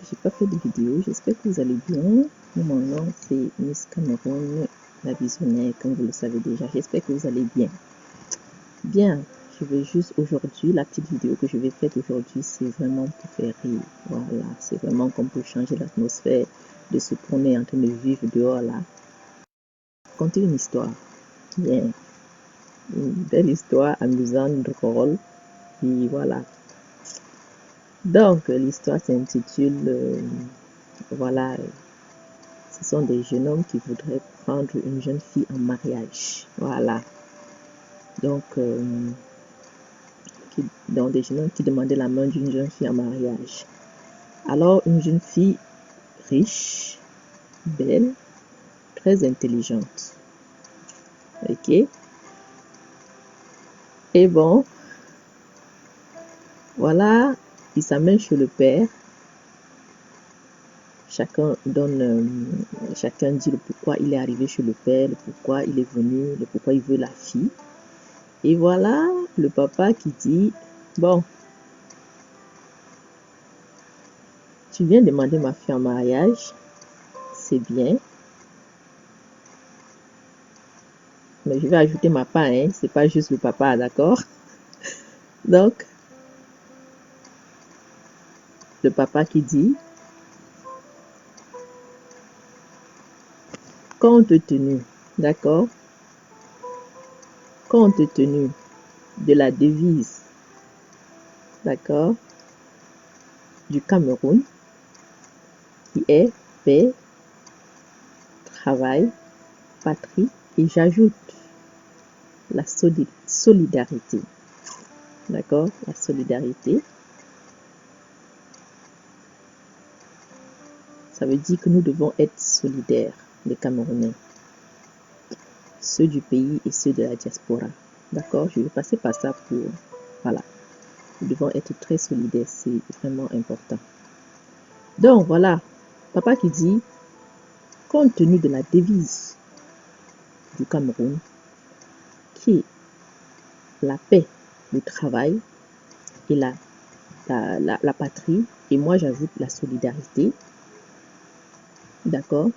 j'ai pas fait de vidéo. J'espère que vous allez bien. Mon nom c'est Miss Cameroun, la visionnaire, comme vous le savez déjà. J'espère que vous allez bien. Bien, je vais juste aujourd'hui, la petite vidéo que je vais faire aujourd'hui, c'est vraiment pour faire rire. Voilà, c'est vraiment comme pour changer l'atmosphère de ce qu'on est en train de vivre dehors là. Conter une histoire. Bien. Une belle histoire, amusante, drôle. Et voilà. Donc, l'histoire s'intitule, voilà, ce sont des jeunes hommes qui voudraient prendre une jeune fille en mariage. Voilà. Donc, des jeunes hommes qui demandaient la main d'une jeune fille en mariage. Alors, une jeune fille riche, belle, très intelligente. Ok? Et bon, voilà, il s'amène chez le père. Chacun dit le pourquoi il est arrivé chez le père, le pourquoi il est venu, le pourquoi il veut la fille. Et voilà, le papa qui dit, bon, tu viens demander ma fille en mariage, c'est bien. Mais je vais ajouter ma part, hein, c'est pas juste le papa, d'accord? Donc, le papa qui dit, compte tenu, d'accord? Compte tenu de la devise, d'accord, du Cameroun, qui est paix, travail, patrie, et j'ajoute la solidarité, d'accord, la solidarité, ça veut dire que nous devons être solidaires, les Camerounais, ceux du pays et ceux de la diaspora, d'accord, je vais passer par ça pour, voilà, nous devons être très solidaires, c'est vraiment important. Donc voilà, papa qui dit, compte tenu de la devise du Cameroun, qui est la paix, le travail et la patrie, et moi j'ajoute la solidarité, d'accord?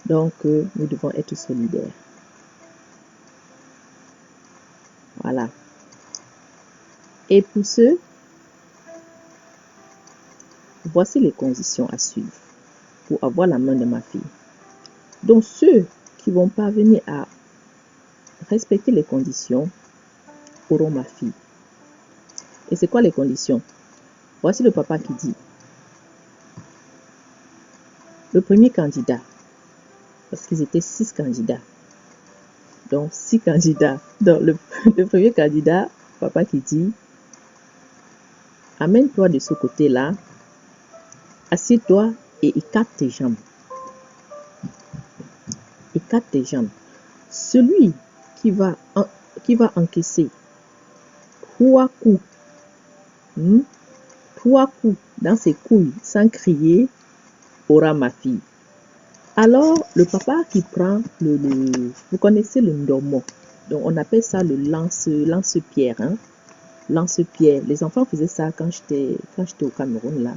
Donc, nous devons être solidaires. Voilà. Et pour ce, voici les conditions à suivre pour avoir la main de ma fille. Donc, ceux qui vont parvenir à respecter les conditions auront ma fille. Et c'est quoi les conditions? Voici le papa qui dit. Le premier candidat, parce qu'ils étaient 6 candidats. Donc, 6 candidats. Donc, le premier candidat, papa qui dit, amène-toi de ce côté-là, assieds-toi et écarte tes jambes. Écarte tes jambes. Celui qui va encaisser 3 coups, 3 coups dans ses couilles sans crier, aura ma fille. Alors, le papa qui prend vous connaissez le ndomo. Donc, on appelle ça le lance-pierre. Hein? Lance-pierre. Les enfants faisaient ça quand j'étais au Cameroun, là.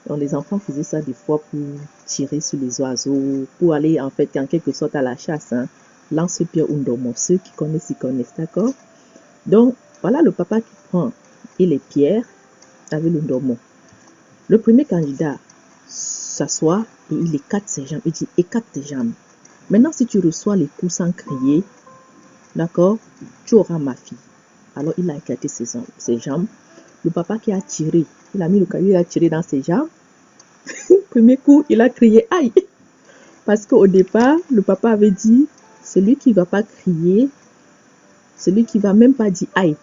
Donc, les enfants faisaient ça des fois pour tirer sur les oiseaux, pour aller, en fait, en quelque sorte à la chasse. Hein? Lance-pierre ou ndomo. Ceux qui connaissent, ils connaissent, d'accord? Donc, voilà le papa qui prend et les pierres avec le ndomo. Le premier candidat s'assoit et il écarte ses jambes. Il dit, écarte tes jambes. Maintenant, si tu reçois les coups sans crier, d'accord, tu auras ma fille. Alors, il a écarté ses jambes. Le papa qui a tiré, il a mis le caillou, il a tiré dans ses jambes. Premier coup, il a crié, aïe. Parce qu'au départ, le papa avait dit, celui qui ne va pas crier, celui qui ne va même pas dire aïe,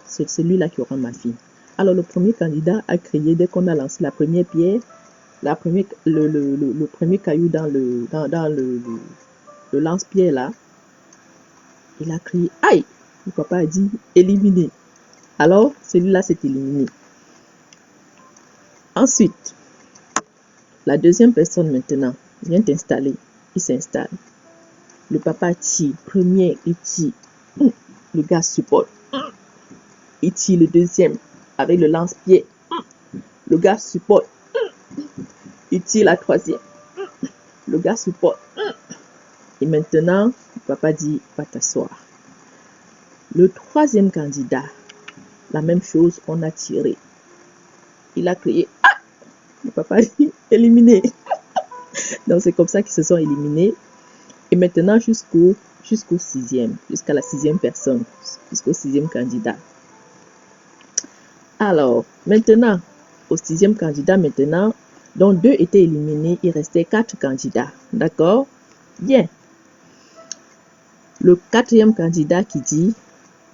c'est celui-là qui aura ma fille. Alors, le premier candidat a crié dès qu'on a lancé la première pierre, le premier caillou dans le lance-pierre là. Il a crié aïe. Le papa a dit éliminé. Alors, celui-là s'est éliminé. Ensuite, la deuxième personne maintenant vient t'installer. Il s'installe. Le papa tire. Premier, il tire. Le gars supporte. il tire le deuxième avec le lance-pied. Le gars supporte. Il tire la troisième. Le gars supporte. Et maintenant, le papa dit, va t'asseoir. Le troisième candidat, la même chose, on a tiré. Il a crié, ah! Le papa dit, éliminé. Donc c'est comme ça qu'ils se sont éliminés. Et maintenant jusqu'au sixième, jusqu'à la sixième personne, jusqu'au sixième candidat. Alors, maintenant, au sixième candidat, maintenant, dont 2 étaient éliminés, il restait 4 candidats. D'accord? Bien. Le quatrième candidat qui dit,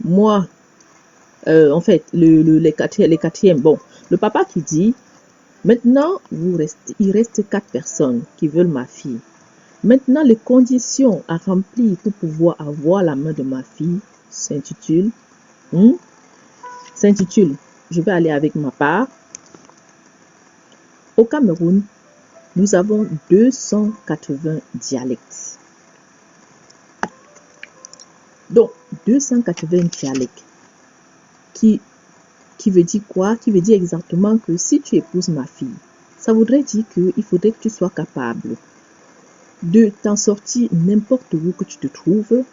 moi, en fait, les quatrièmes, bon, le papa qui dit, maintenant, il reste 4 personnes qui veulent ma fille. Maintenant, les conditions à remplir pour pouvoir avoir la main de ma fille s'intitulent, je vais aller avec ma part. Au Cameroun, nous avons 280 dialectes. Donc, 280 dialectes qui veut dire quoi? Qui veut dire exactement que si tu épouses ma fille, ça voudrait dire qu'il faudrait que tu sois capable de t'en sortir n'importe où que tu te trouves,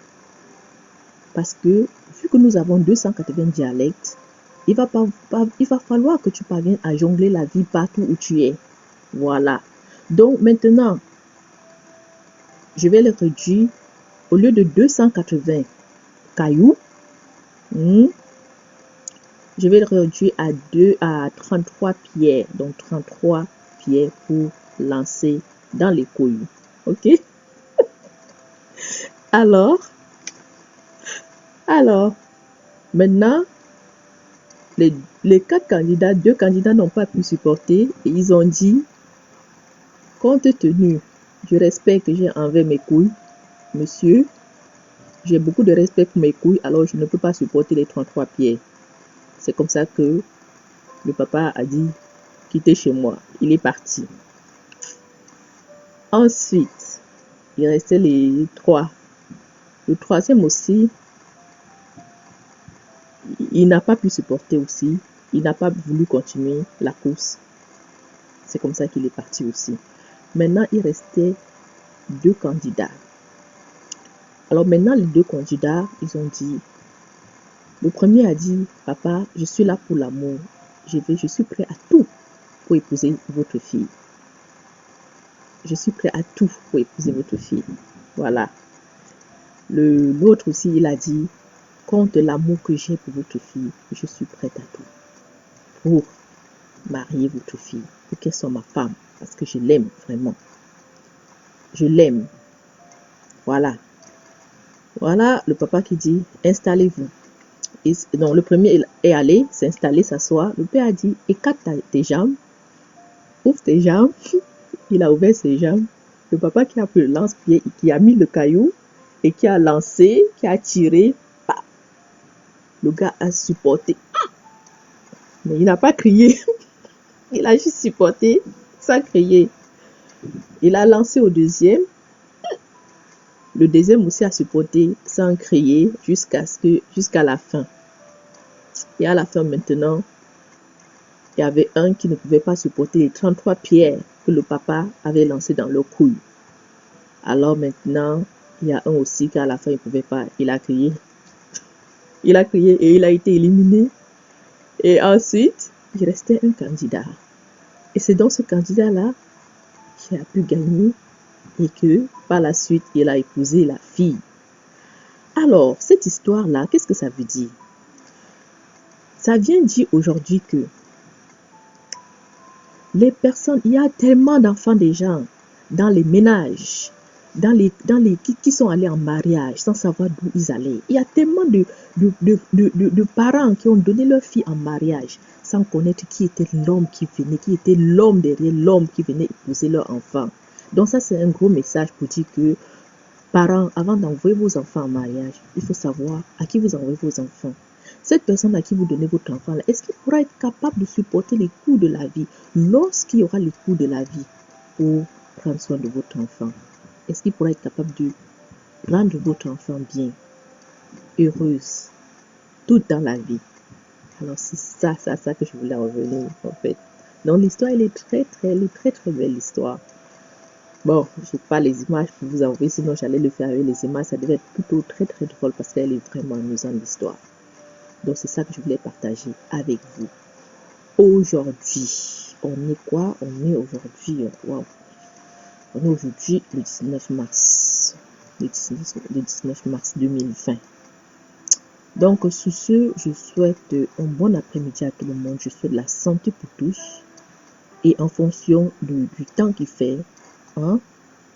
parce que vu que nous avons 280 dialectes, il va falloir que tu parviennes à jongler la vie partout où tu es. Voilà. Donc maintenant, je vais le réduire, au lieu de 280 cailloux, je vais le réduire à 33 pierres. Donc 33 pierres pour lancer dans les cailloux. Ok? Alors, maintenant, les 4 candidats, 2 candidats n'ont pas pu supporter et ils ont dit, compte tenu du respect que j'ai envers mes couilles, monsieur, j'ai beaucoup de respect pour mes couilles, alors je ne peux pas supporter les 33 pierres. C'est comme ça que le papa a dit, quittez chez moi. Il est parti. Ensuite, il restait les 3. Le troisième aussi, il n'a pas pu supporter aussi. Il n'a pas voulu continuer la course. C'est comme ça qu'il est parti aussi. Maintenant, il restait 2 candidats. Alors maintenant, les 2 candidats, ils ont dit, le premier a dit, papa, je suis là pour l'amour. Je suis prêt à tout pour épouser votre fille. Je suis prêt à tout pour épouser votre fille. Voilà. L'autre aussi, il a dit, compte l'amour que j'ai pour votre fille, je suis prêt à tout pour marier votre fille, pour qu'elle soit ma femme, parce que je l'aime vraiment. Je l'aime. Voilà. Voilà le papa qui dit, installez-vous. Donc le premier est allé s'installer, s'asseoir. Le père a dit, écarte tes jambes, ouvre tes jambes. Il a ouvert ses jambes. Le papa qui a pris le lance-pied, qui a mis le caillou et qui a lancé, qui a tiré. Bah, le gars a supporté. Mais il n'a pas crié. Il a juste supporté sans crier. Il a lancé au deuxième. Le deuxième aussi a supporté sans crier jusqu'à la fin. Et à la fin maintenant, il y avait un qui ne pouvait pas supporter les 33 pierres que le papa avait lancées dans le couille. Alors maintenant, il y a un aussi qui à la fin il ne pouvait pas. Il a crié. Il a crié et il a été éliminé. Et ensuite, il restait un candidat. Et c'est donc ce candidat-là qui a pu gagner et que par la suite, il a épousé la fille. Alors, cette histoire-là, qu'est-ce que ça veut dire? Ça vient dire aujourd'hui que les personnes, il y a tellement d'enfants déjà dans les ménages, qui sont allés en mariage sans savoir d'où ils allaient. Il y a tellement de parents qui ont donné leur fille en mariage sans connaître qui était l'homme qui venait, qui était l'homme derrière l'homme qui venait épouser leur enfant. Donc ça, c'est un gros message pour dire que, parents, avant d'envoyer vos enfants en mariage, il faut savoir à qui vous envoyez vos enfants. Cette personne à qui vous donnez votre enfant, là, est-ce qu'il pourra être capable de supporter les coups de la vie lorsqu'il y aura les coups de la vie pour prendre soin de votre enfant? Est-ce qu'il pourra être capable de rendre votre enfant bien, heureuse, tout dans la vie? Alors, c'est ça que je voulais revenir, en fait. Donc, l'histoire, elle est très belle, l'histoire. Bon, je n'ai pas les images pour vous envoyer, sinon j'allais le faire avec les images. Ça devait être plutôt très drôle parce qu'elle est vraiment amusante, l'histoire. Donc, c'est ça que je voulais partager avec vous. Aujourd'hui, on est quoi? On est aujourd'hui, wow. On est aujourd'hui le 19 mars. Le 19 mars 2020. Donc, sur ce, je souhaite un bon après-midi à tout le monde. Je souhaite la santé pour tous. Et en fonction du temps qu'il fait, hein,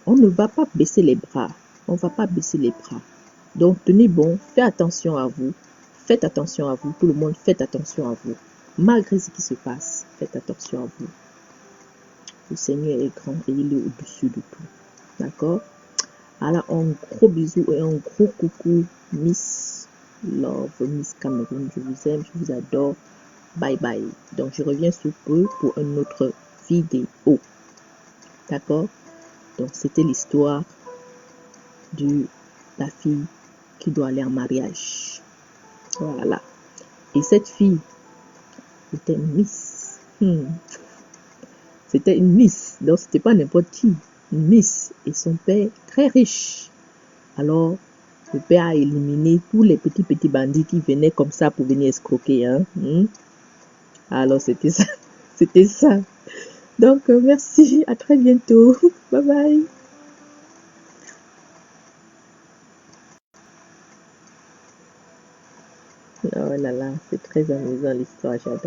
on ne va pas baisser les bras. On ne va pas baisser les bras. Donc, tenez bon, faites attention à vous. Faites attention à vous. Tout le monde, faites attention à vous. Malgré ce qui se passe, faites attention à vous. Le Seigneur est grand et il est au-dessus de tout. D'accord? Alors, un gros bisou et un gros coucou, Miss Love, Miss Cameroun. Je vous aime, je vous adore. Bye bye. Donc, je reviens sous peu pour une autre vidéo. D'accord? Donc, c'était l'histoire de la fille qui doit aller en mariage. Voilà. Et cette fille était une Miss. C'était une Miss. Donc, c'était pas n'importe qui. Une Miss. Et son père, très riche. Alors, le père a éliminé tous les petits bandits qui venaient comme ça pour venir escroquer. Hein? Alors, c'était ça. C'était ça. Donc, merci. À très bientôt. Bye bye. Oh là là, c'est très amusant l'histoire, j'adore.